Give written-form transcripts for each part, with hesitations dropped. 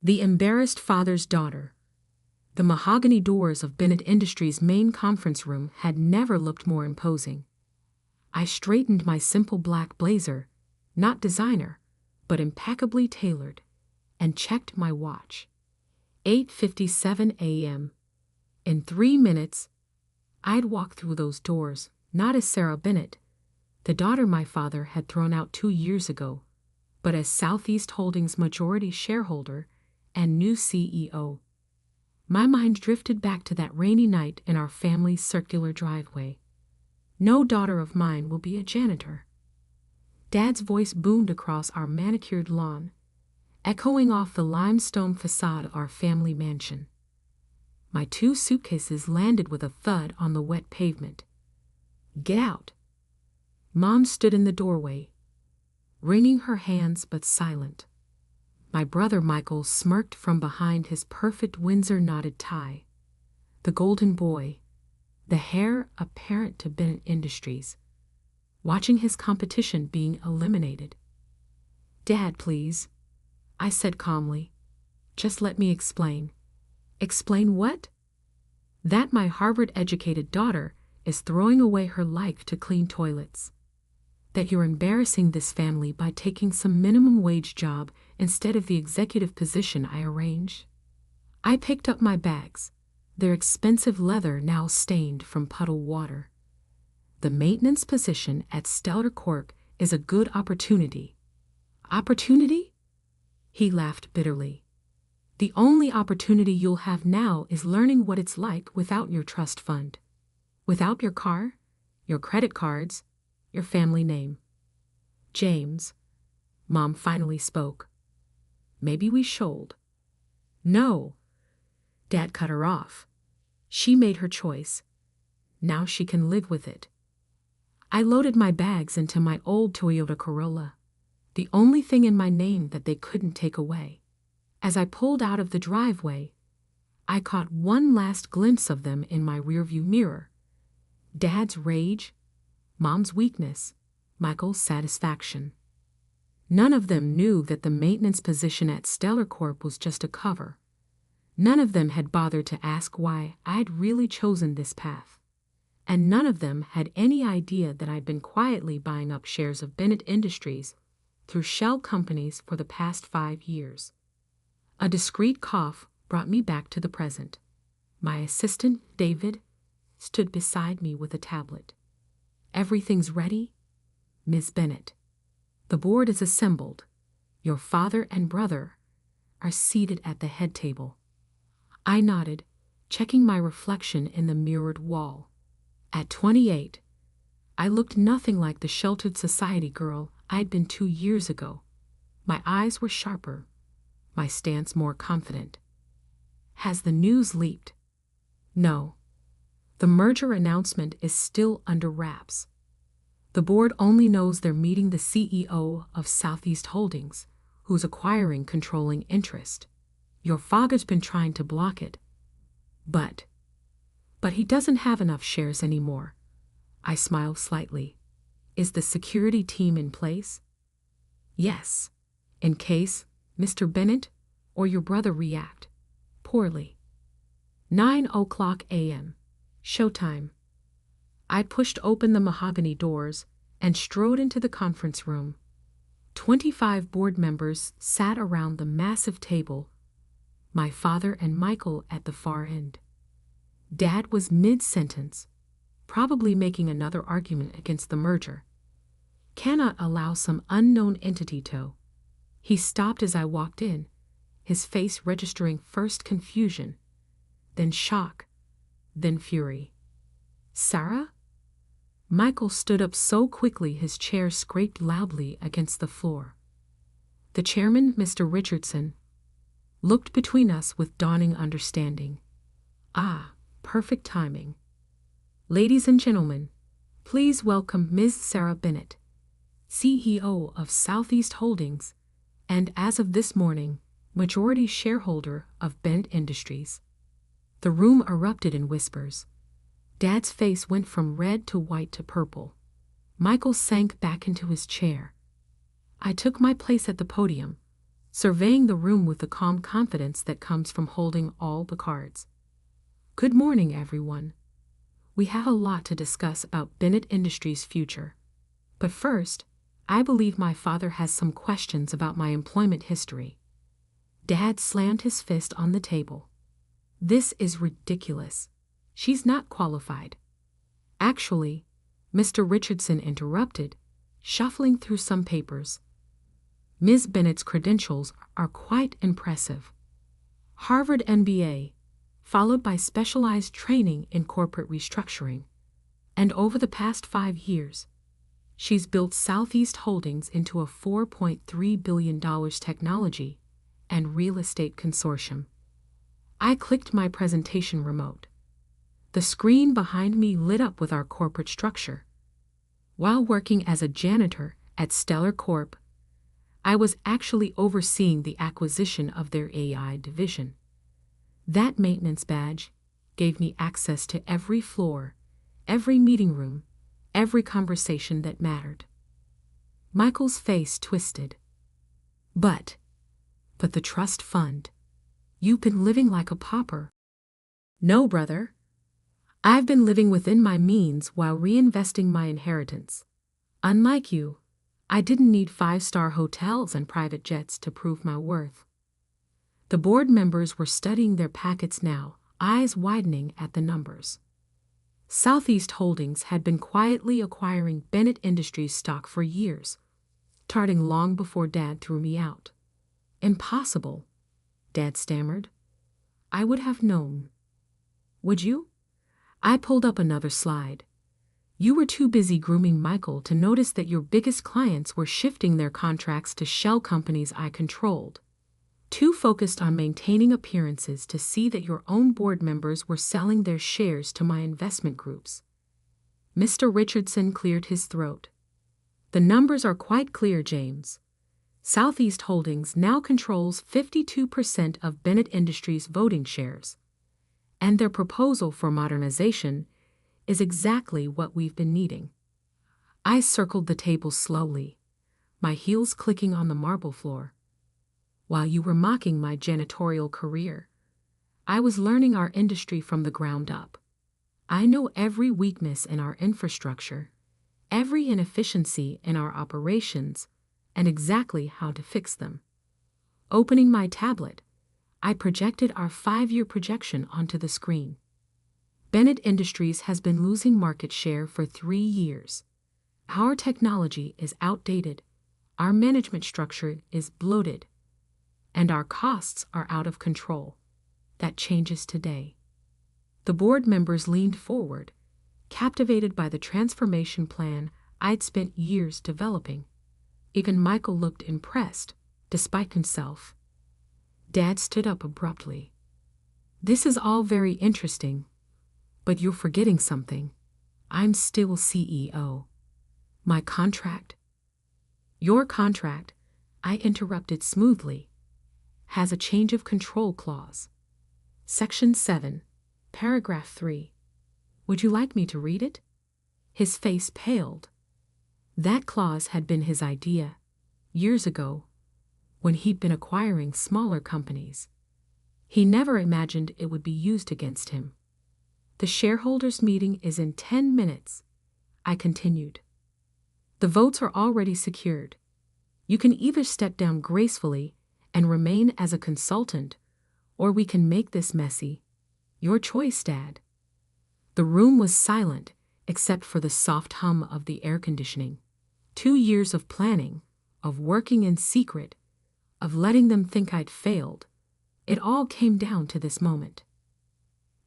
The embarrassed father's daughter. The mahogany doors of Bennett Industries' main conference room had never looked more imposing. I straightened my simple black blazer, not designer, but impeccably tailored, and checked my watch. 8:57 a.m. In 3 minutes, I'd walk through those doors, not as Sarah Bennett, the daughter my father had thrown out 2 years ago, but as Southeast Holdings' majority shareholder and new CEO. My mind drifted back to that rainy night in our family's circular driveway. No daughter of mine will be a janitor. Dad's voice boomed across our manicured lawn, echoing off the limestone facade of our family mansion. My 2 suitcases landed with a thud on the wet pavement. "Get out." Mom stood in the doorway, wringing her hands but silent. My brother Michael smirked from behind his perfect Windsor knotted tie. The golden boy, the heir apparent to Bennett Industries, watching his competition being eliminated. "Dad, please," I said calmly. "Just let me explain." "Explain what?" "That my Harvard-educated daughter is throwing away her life to clean toilets. That you're embarrassing this family by taking some minimum wage job instead of the executive position I arranged." I picked up my bags, their expensive leather now stained from puddle water. "The maintenance position at Stellar Corp is a good opportunity." "Opportunity?" He laughed bitterly. "The only opportunity you'll have now is learning what it's like without your trust fund, without your car, your credit cards, your family name." "James," Mom finally spoke. "Maybe we should." "No." Dad cut her off. "She made her choice. Now she can live with it." I loaded my bags into my old Toyota Corolla, the only thing in my name that they couldn't take away. As I pulled out of the driveway, I caught one last glimpse of them in my rearview mirror. Dad's rage, Mom's weakness, Michael's satisfaction. None of them knew that the maintenance position at Stellar Corp was just a cover. None of them had bothered to ask why I'd really chosen this path. And none of them had any idea that I'd been quietly buying up shares of Bennett Industries through shell companies for the past 5 years. A discreet cough brought me back to the present. My assistant, David, stood beside me with a tablet. "Everything's ready, Ms. Bennett. The board is assembled. Your father and brother are seated at the head table." I nodded, checking my reflection in the mirrored wall. At 28, I looked nothing like the sheltered society girl I'd been 2 years ago. My eyes were sharper, my stance more confident. Has the news leaked? No. The merger announcement is still under wraps. The board only knows they're meeting the CEO of Southeast Holdings, who's acquiring controlling interest. Your father's been trying to block it. But he doesn't have enough shares anymore. I smiled slightly. Is the security team in place? Yes, in case Mr. Bennett or your brother react poorly. 9:00 a.m. Showtime. I pushed open the mahogany doors and strode into the conference room. 25 board members sat around the massive table, my father and Michael at the far end. Dad was mid-sentence, probably making another argument against the merger. "Cannot allow some unknown entity to." He stopped as I walked in, his face registering first confusion, then shock, then fury. "Sarah?" Michael stood up so quickly his chair scraped loudly against the floor. The chairman, Mr. Richardson, looked between us with dawning understanding. Ah, perfect timing. "Ladies and gentlemen, please welcome Ms. Sarah Bennett, CEO of Southeast Holdings, and as of this morning, majority shareholder of Bennett Industries." The room erupted in whispers. Dad's face went from red to white to purple. Michael sank back into his chair. I took my place at the podium, surveying the room with the calm confidence that comes from holding all the cards. Good morning, everyone. We have a lot to discuss about Bennett Industries' future. But first, I believe my father has some questions about my employment history. Dad slammed his fist on the table. This is ridiculous. She's not qualified. Actually, Mr. Richardson interrupted, shuffling through some papers. Ms. Bennett's credentials are quite impressive. Harvard MBA, followed by specialized training in corporate restructuring. And over the past 5 years, she's built Southeast Holdings into a $4.3 billion technology and real estate consortium. I clicked my presentation remote. The screen behind me lit up with our corporate structure. While working as a janitor at Stellar Corp, I was actually overseeing the acquisition of their AI division. That maintenance badge gave me access to every floor, every meeting room, every conversation that mattered. Michael's face twisted. But the trust fund. You've been living like a pauper. No, brother. I've been living within my means while reinvesting my inheritance. Unlike you, I didn't need 5-star hotels and private jets to prove my worth. The board members were studying their packets now, eyes widening at the numbers. Southeast Holdings had been quietly acquiring Bennett Industries stock for years, starting long before Dad threw me out. Impossible, Dad stammered. I would have known. Would you? I pulled up another slide. You were too busy grooming Michael to notice that your biggest clients were shifting their contracts to shell companies I controlled. Too focused on maintaining appearances to see that your own board members were selling their shares to my investment groups. Mr. Richardson cleared his throat. The numbers are quite clear, James. Southeast Holdings now controls 52% of Bennett Industries' voting shares, and their proposal for modernization is exactly what we've been needing. I circled the table slowly, my heels clicking on the marble floor. While you were mocking my janitorial career, I was learning our industry from the ground up. I know every weakness in our infrastructure, every inefficiency in our operations, and exactly how to fix them. Opening my tablet, I projected our 5-year projection onto the screen. Bennett Industries has been losing market share for 3 years. Our technology is outdated, our management structure is bloated, and our costs are out of control. That changes today. The board members leaned forward, captivated by the transformation plan I'd spent years developing. Even Michael looked impressed, despite himself. Dad stood up abruptly. This is all very interesting, but you're forgetting something. I'm still CEO. My contract. Your contract, I interrupted smoothly, has a change of control clause. Section 7, paragraph 3. Would you like me to read it? His face paled. That clause had been his idea, years ago, when he'd been acquiring smaller companies. He never imagined it would be used against him. The shareholders' meeting is in 10 minutes, I continued. The votes are already secured. You can either step down gracefully and remain as a consultant, or we can make this messy. Your choice, Dad. The room was silent, except for the soft hum of the air conditioning. 2 years of planning, of working in secret, of letting them think I'd failed. It all came down to this moment.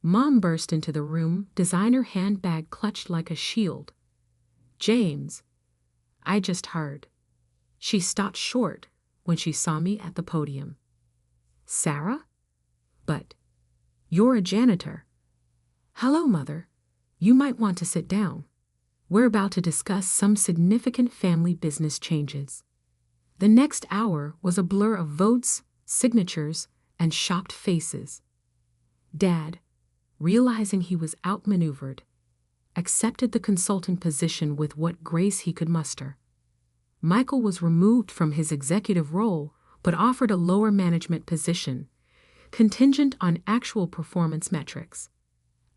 Mom burst into the room, designer handbag clutched like a shield. James, I just heard. She stopped short when she saw me at the podium. Sarah? But you're a janitor. Hello, Mother. You might want to sit down. We're about to discuss some significant family business changes. The next hour was a blur of votes, signatures, and shocked faces. Dad, realizing he was outmaneuvered, accepted the consulting position with what grace he could muster. Michael was removed from his executive role but offered a lower management position, contingent on actual performance metrics.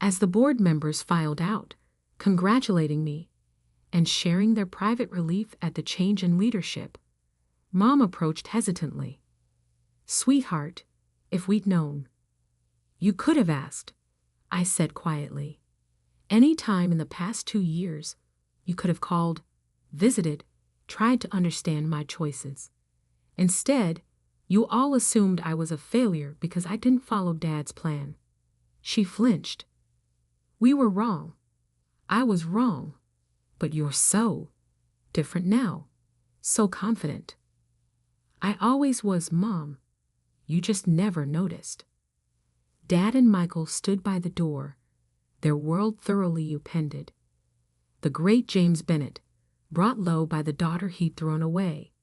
As the board members filed out, congratulating me and sharing their private relief at the change in leadership, Mom approached hesitantly. "Sweetheart, if we'd known." "You could have asked," I said quietly. "Any time in the past 2 years, you could have called, visited, tried to understand my choices. Instead, you all assumed I was a failure because I didn't follow Dad's plan." She flinched. "We were wrong. I was wrong. But you're so different now. So confident." "I always was, Mom. You just never noticed." Dad and Michael stood by the door, their world thoroughly upended. The great James Bennett, brought low by the daughter he'd thrown away.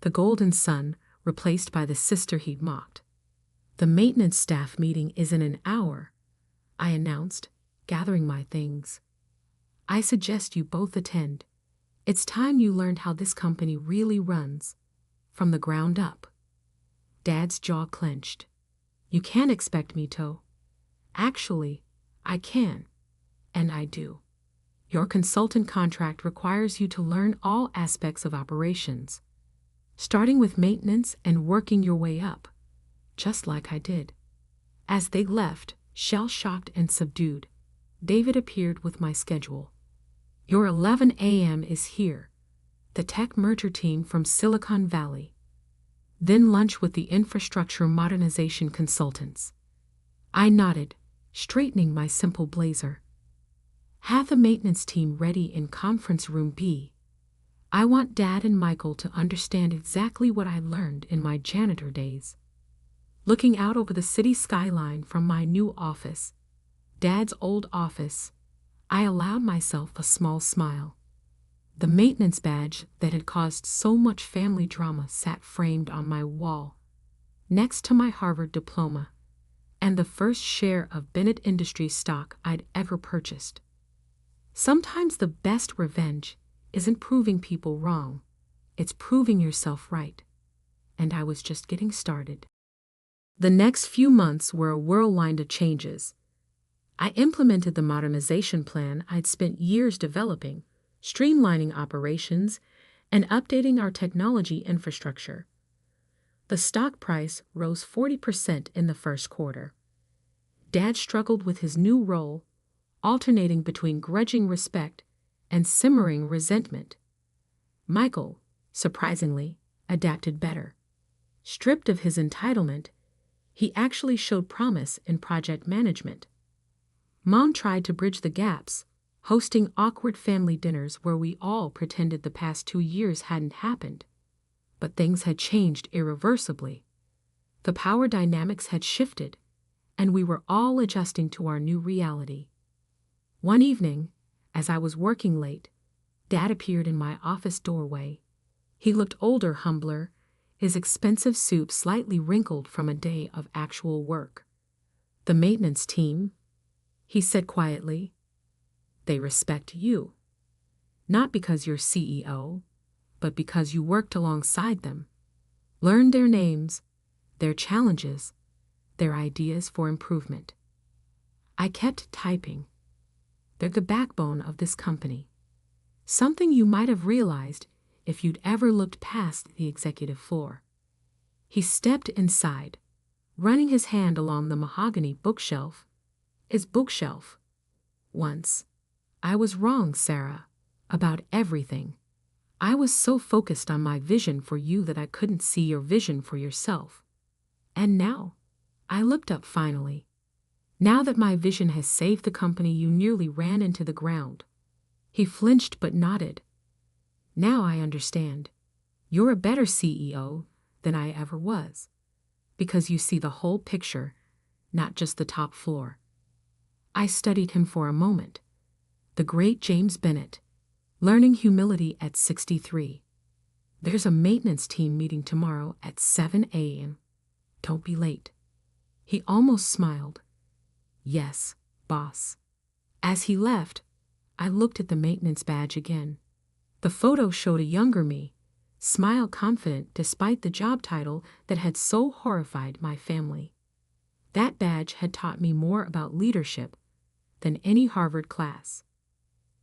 The golden son, replaced by the sister he'd mocked. "The maintenance staff meeting is in an hour," I announced, gathering my things. "I suggest you both attend. It's time you learned how this company really runs, from the ground up." Dad's jaw clenched. "You can't expect me to." "Actually, I can, and I do. Your consultant contract requires you to learn all aspects of operations, starting with maintenance and working your way up, just like I did." As they left, shell-shocked and subdued, David appeared with my schedule. "Your 11 a.m. is here. The tech merger team from Silicon Valley. Then lunch with the infrastructure modernization consultants." I nodded, straightening my simple blazer. "Have the maintenance team ready in conference room B. I want Dad and Michael to understand exactly what I learned in my janitor days." Looking out over the city skyline from my new office, Dad's old office, I allowed myself a small smile. The maintenance badge that had caused so much family drama sat framed on my wall, next to my Harvard diploma, and the first share of Bennett Industries stock I'd ever purchased. Sometimes the best revenge isn't proving people wrong, it's proving yourself right. And I was just getting started. The next few months were a whirlwind of changes. I implemented the modernization plan I'd spent years developing, streamlining operations, and updating our technology infrastructure. The stock price rose 40% in the first quarter. Dad struggled with his new role, alternating between grudging respect and simmering resentment. Michael, surprisingly, adapted better. Stripped of his entitlement, he actually showed promise in project management. Mom tried to bridge the gaps, hosting awkward family dinners where we all pretended the past 2 years hadn't happened. But things had changed irreversibly. The power dynamics had shifted, and we were all adjusting to our new reality. One evening, as I was working late, Dad appeared in my office doorway. He looked older, humbler, his expensive suit slightly wrinkled from a day of actual work. "The maintenance team," he said quietly, "they respect you. Not because you're CEO, but because you worked alongside them, learned their names, their challenges, their ideas for improvement." I kept typing. "They're the backbone of this company. Something you might have realized if you'd ever looked past the executive floor." He stepped inside, running his hand along the mahogany bookshelf. His bookshelf. "Once, I was wrong, Sarah, about everything. I was so focused on my vision for you that I couldn't see your vision for yourself. And now," I looked up finally, "now that my vision has saved the company you nearly ran into the ground." He flinched but nodded. "Now I understand. You're a better CEO than I ever was, because you see the whole picture, not just the top floor." I studied him for a moment. The great James Bennett, learning humility at 63. "There's a maintenance team meeting tomorrow at 7 a.m. Don't be late." He almost smiled. "Yes, boss." As he left, I looked at the maintenance badge again. The photo showed a younger me, smile confident despite the job title that had so horrified my family. That badge had taught me more about leadership than any Harvard class.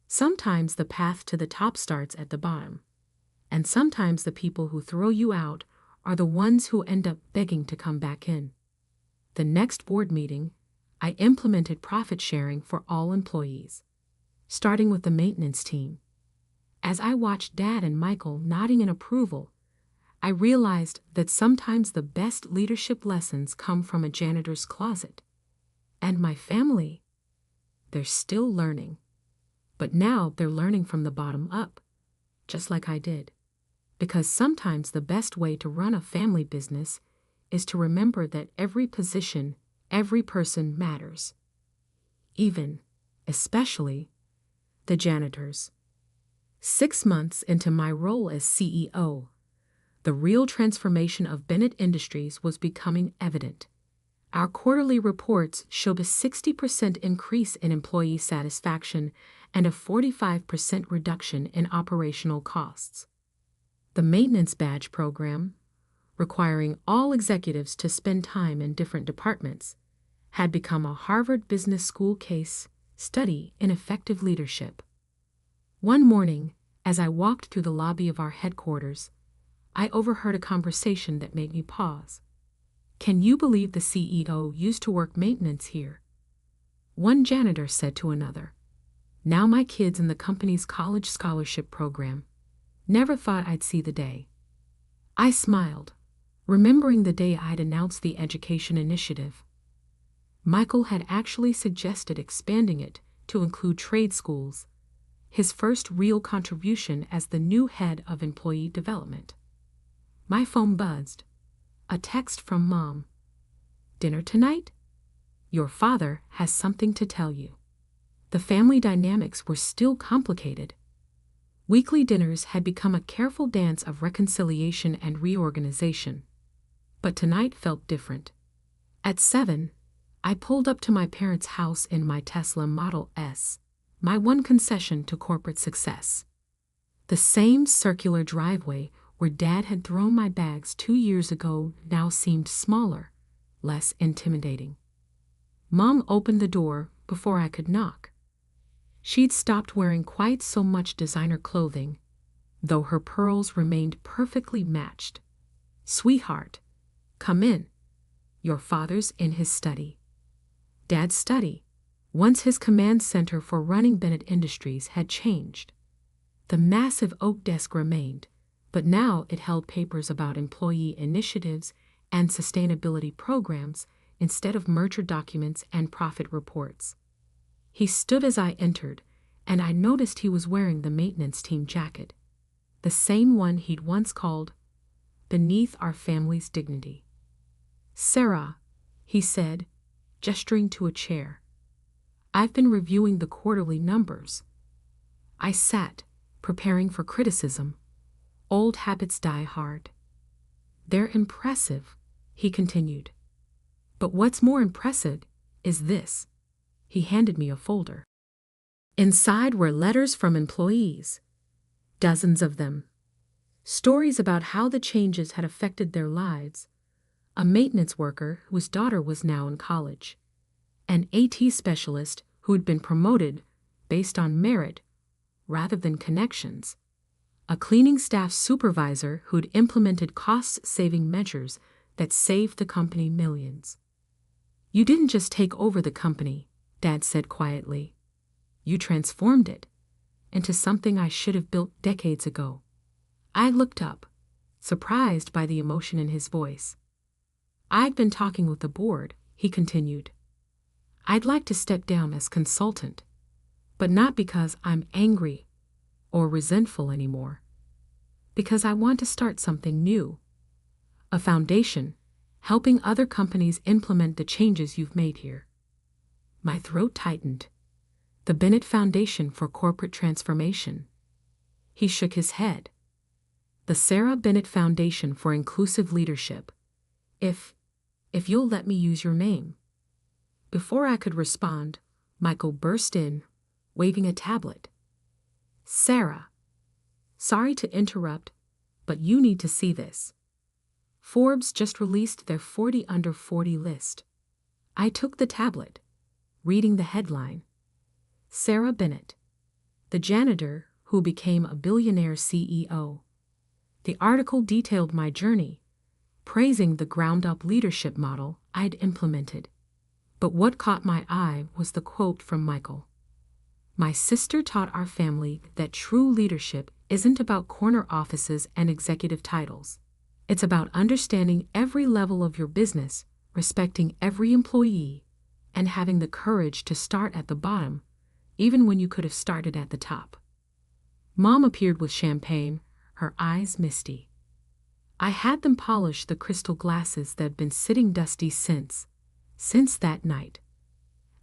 Sometimes the path to the top starts at the bottom, and sometimes the people who throw you out are the ones who end up begging to come back in. The next board meeting, I implemented profit sharing for all employees, starting with the maintenance team. As I watched Dad and Michael nodding in approval, I realized that sometimes the best leadership lessons come from a janitor's closet. And my family, they're still learning. But now they're learning from the bottom up, just like I did. Because sometimes the best way to run a family business is to remember that every position, every person matters. Even, especially, the janitors. 6 months into my role as CEO, the real transformation of Bennett Industries was becoming evident. Our quarterly reports showed a 60% increase in employee satisfaction and a 45% reduction in operational costs. The maintenance badge program, requiring all executives to spend time in different departments, had become a Harvard Business School case study in effective leadership. One morning, as I walked through the lobby of our headquarters, I overheard a conversation that made me pause. "Can you believe the CEO used to work maintenance here?" One janitor said to another. "Now my kid's in the company's college scholarship program. Never thought I'd see the day." I smiled, remembering the day I'd announced the education initiative. Michael had actually suggested expanding it to include trade schools, his first real contribution as the new head of employee development. My phone buzzed. A text from Mom. "Dinner tonight? Your father has something to tell you." The family dynamics were still complicated. Weekly dinners had become a careful dance of reconciliation and reorganization. But tonight felt different. At 7, I pulled up to my parents' house in my Tesla Model S, my one concession to corporate success. The same circular driveway where Dad had thrown my bags 2 years ago now seemed smaller, less intimidating. Mom opened the door before I could knock. She'd stopped wearing quite so much designer clothing, though her pearls remained perfectly matched. "Sweetheart, come in. Your father's in his study." Dad's study, once his command center for running Bennett Industries, had changed. The massive oak desk remained, but now it held papers about employee initiatives and sustainability programs instead of merger documents and profit reports. He stood as I entered, and I noticed he was wearing the maintenance team jacket, the same one he'd once called "beneath our family's dignity." "Sarah," he said, gesturing to a chair, "I've been reviewing the quarterly numbers." I sat, preparing for criticism. Old habits die hard. "They're impressive," he continued. "But what's more impressive is this." He handed me a folder. Inside were letters from employees, dozens of them. Stories about how the changes had affected their lives. A maintenance worker whose daughter was now in college. An AT specialist who had been promoted based on merit rather than connections. A cleaning staff supervisor who'd implemented cost-saving measures that saved the company millions. "You didn't just take over the company," Dad said quietly. "You transformed it into something I should have built decades ago." I looked up, surprised by the emotion in his voice. "I've been talking with the board," he continued. "I'd like to step down as consultant, but not because I'm angry or resentful anymore. Because I want to start something new. A foundation, helping other companies implement the changes you've made here." My throat tightened. The Bennett Foundation for Corporate Transformation. He shook his head. "The Sarah Bennett Foundation for Inclusive Leadership. If you'll let me use your name." Before I could respond, Michael burst in, waving a tablet. "Sarah, sorry to interrupt, but you need to see this. Forbes just released their 40 under 40 list. I took the tablet, reading the headline. Sarah Bennett, the janitor who became a billionaire CEO. The article detailed my journey, praising the ground-up leadership model I'd implemented. But what caught my eye was the quote from Michael. My sister taught our family that true leadership isn't about corner offices and executive titles. It's about understanding every level of your business, respecting every employee, and having the courage to start at the bottom, even when you could have started at the top. Mom appeared with champagne, her eyes misty. I had them polish the crystal glasses that had been sitting dusty since that night.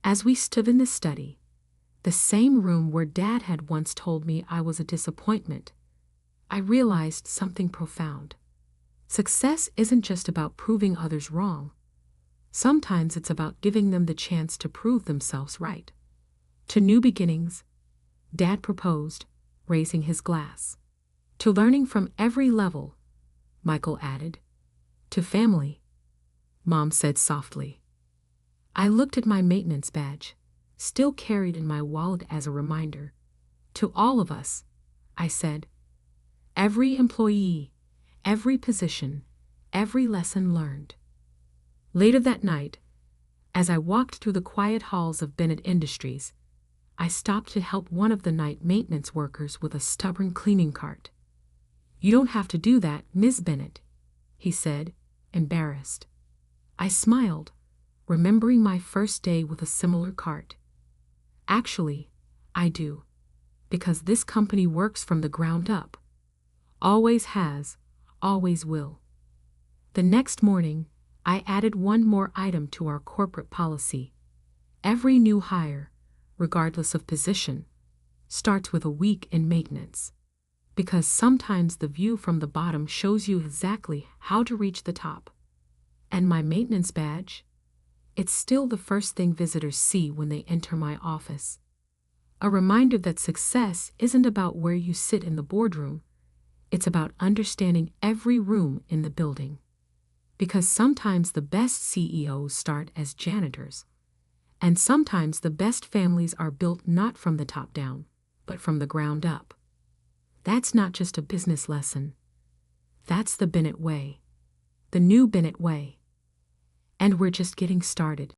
As we stood in the study, the same room where Dad had once told me I was a disappointment, I realized something profound. Success isn't just about proving others wrong. Sometimes it's about giving them the chance to prove themselves right. To new beginnings, Dad proposed, raising his glass. To learning from every level, Michael added. To family, Mom said softly. I looked at my maintenance badge, still carried in my wallet as a reminder. To all of us, I said. Every employee, every position, every lesson learned. Later that night, as I walked through the quiet halls of Bennett Industries, I stopped to help one of the night maintenance workers with a stubborn cleaning cart. You don't have to do that, Ms. Bennett, he said, embarrassed. I smiled, remembering my first day with a similar cart. Actually, I do, because this company works from the ground up. Always has, always will. The next morning, I added one more item to our corporate policy. Every new hire, regardless of position, starts with a week in maintenance. Because sometimes the view from the bottom shows you exactly how to reach the top. And my maintenance badge? It's still the first thing visitors see when they enter my office. A reminder that success isn't about where you sit in the boardroom. It's about understanding every room in the building. Because sometimes the best CEOs start as janitors. And sometimes the best families are built not from the top down, but from the ground up. That's not just a business lesson. That's the Bennett way. The new Bennett way. And we're just getting started.